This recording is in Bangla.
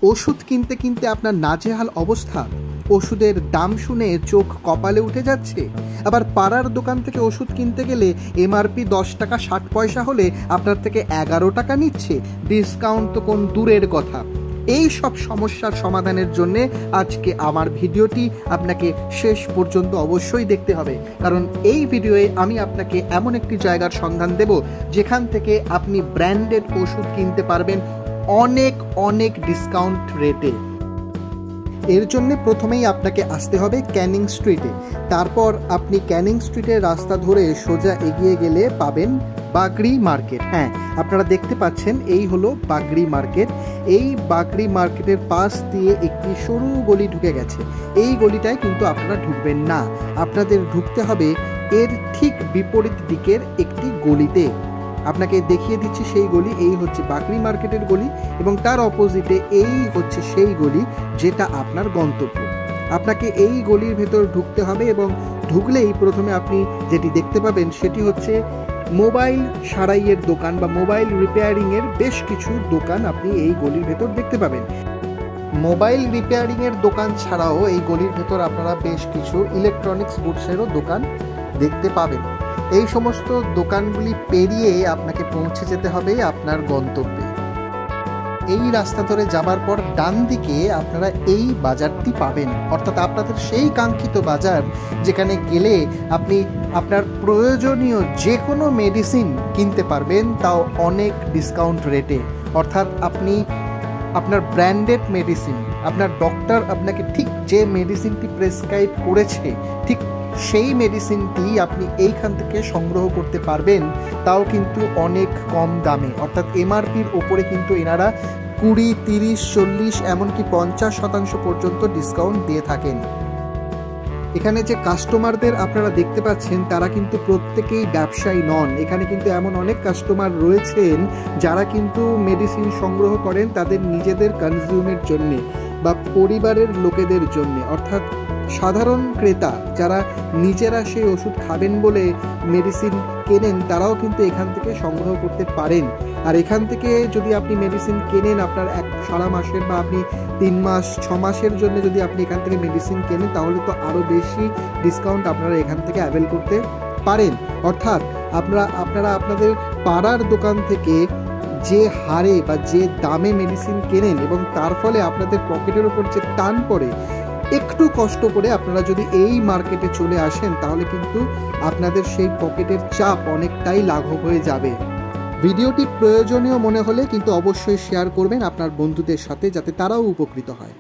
ওষুধ কিনতে কিনতে আপনার নাজেহাল অবস্থা, ওষুধের দাম শুনে চোখ কপালে উঠে যাচ্ছে। আবার পাড়ার দোকান থেকে ওষুধ কিনতে গেলে এমআরপি 10 টাকা 60 পয়সা হলে আপনার থেকে 11 টাকা নিচ্ছে, ডিসকাউন্ট তো কোন দূরের কথা। এই সব সমস্যার সমাধানের জন্য আজকে আমার ভিডিওটি আপনাকে শেষ পর্যন্ত অবশ্যই দেখতে হবে, কারণ এই ভিডিওয়ে আমি আপনাকে এমন একটি জায়গার সন্ধান দেব যেখান থেকে আপনি ব্র্যান্ডেড ওষুধ কিনতে পারবেন অনেক অনেক ডিসকাউন্ট রেটে। এর জন্য প্রথমেই আপনাকে আসতে হবে ক্যানিং স্ট্রিটে। তারপর আপনি ক্যানিং স্ট্রিটের রাস্তা ধরে সোজা এগিয়ে গেলে পাবেন বাগড়ি মার্কেট। হ্যাঁ, আপনারা দেখতে পাচ্ছেন এই হলো বাগড়ি মার্কেট। এই বাগড়ি মার্কেটের পাশ দিয়ে একটি সরু গলি ঢুকে গেছে। এই গলিটায় কিন্তু আপনারা ঢুকবেন না, আপনাদের ঢুকতে হবে এর ঠিক বিপরীত দিকের একটি গলিতে। আপনাকে দেখিয়ে দিচ্ছি সেই গলি। এই হচ্ছে বাগড়ি মার্কেটের গলি এবং তার অপোজিটে এই হচ্ছে সেই গলি যেটা আপনার গন্তব্য। আপনাকে এই গলির ভেতর ঢুকতে হবে এবং ঢুকলেই প্রথমে আপনি যেটি দেখতে পাবেন সেটি হচ্ছে মোবাইল সারাইয়ের দোকান বা মোবাইল রিপেয়ারিংয়ের বেশ কিছু দোকান আপনি এই গলির ভেতর দেখতে পাবেন। মোবাইল রিপেয়ারিংয়ের দোকান ছাড়াও এই গলির ভেতর আপনারা বেশ কিছু ইলেকট্রনিক্স গুডসেরও দোকান দেখতে পাবেন। এই সমস্ত দোকানগুলি পেরিয়ে আপনাকে পৌঁছে যেতে হবে আপনার গন্তব্যে। এই রাস্তা ধরে যাবার পর ডান দিকে আপনারা এই বাজারটি পাবেন, অর্থাৎ আপনাদের সেই কাঙ্ক্ষিত বাজার যেখানে গেলে আপনি আপনার প্রয়োজনীয় যে কোনো মেডিসিন কিনতে পারবেন, তাও অনেক ডিসকাউন্ট রেটে। অর্থাৎ আপনি আপনার ব্র্যান্ডেড মেডিসিন, আপনার ডক্টর আপনাকে ঠিক যে মেডিসিনটি প্রেসক্রাইব করেছে ঠিক সেই মেডিসিনটি আপনি এইখান থেকে সংগ্রহ করতে পারবেন, তাও কিন্তু অনেক কম দামে। অর্থাৎ এমআরপির ওপরে কিন্তু এনারা 20, 30, 40 এমনকি 50% পর্যন্ত ডিসকাউন্ট দিয়ে থাকেন। এখানে যে কাস্টমারদের আপনারা দেখতে পাচ্ছেন তারা কিন্তু প্রত্যেকেই ব্যবসায়ী নন। এখানে কিন্তু এমন অনেক কাস্টমার রয়েছেন যারা কিন্তু মেডিসিন সংগ্রহ করেন তাদের নিজেদের কনজিউমের জন্যে বা পরিবারের লোকেদের জন্যে। অর্থাৎ সাধারণ ক্রেতা যারা নিজেরা সেই ওষুধ খাবেন বলে মেডিসিন কেনেন, তারাও কিন্তু এখান থেকে সংগ্রহ করতে পারেন। আর এখান থেকে যদি আপনি মেডিসিন কেনেন আপনার সারা মাসের বা আপনি 3 মাস 6 মাসের জন্য যদি আপনি এখান থেকে মেডিসিন কেনেন, তাহলে তো আরও বেশি ডিসকাউন্ট আপনারা এখান থেকে অ্যাভেল করতে পারেন। অর্থাৎ আপনারা আপনাদের পাড়ার দোকান থেকে যে হারে বা যে দামে মেডিসিন কেনেন এবং তার ফলে আপনাদের পকেটের উপর যে টান পড়ে, একটু কষ্ট করে আপনারা যদি এই মার্কেটে চলে আসেন তাহলে কিন্তু আপনাদের সেই পকেটের চাপ অনেকটাই লাঘব হয়ে যাবে। ভিডিওটি প্রয়োজনীয় মনে হলে কিন্তু অবশ্যই শেয়ার করবেন আপনার বন্ধুদের সাথে, যাতে তারাও উপকৃত হয়।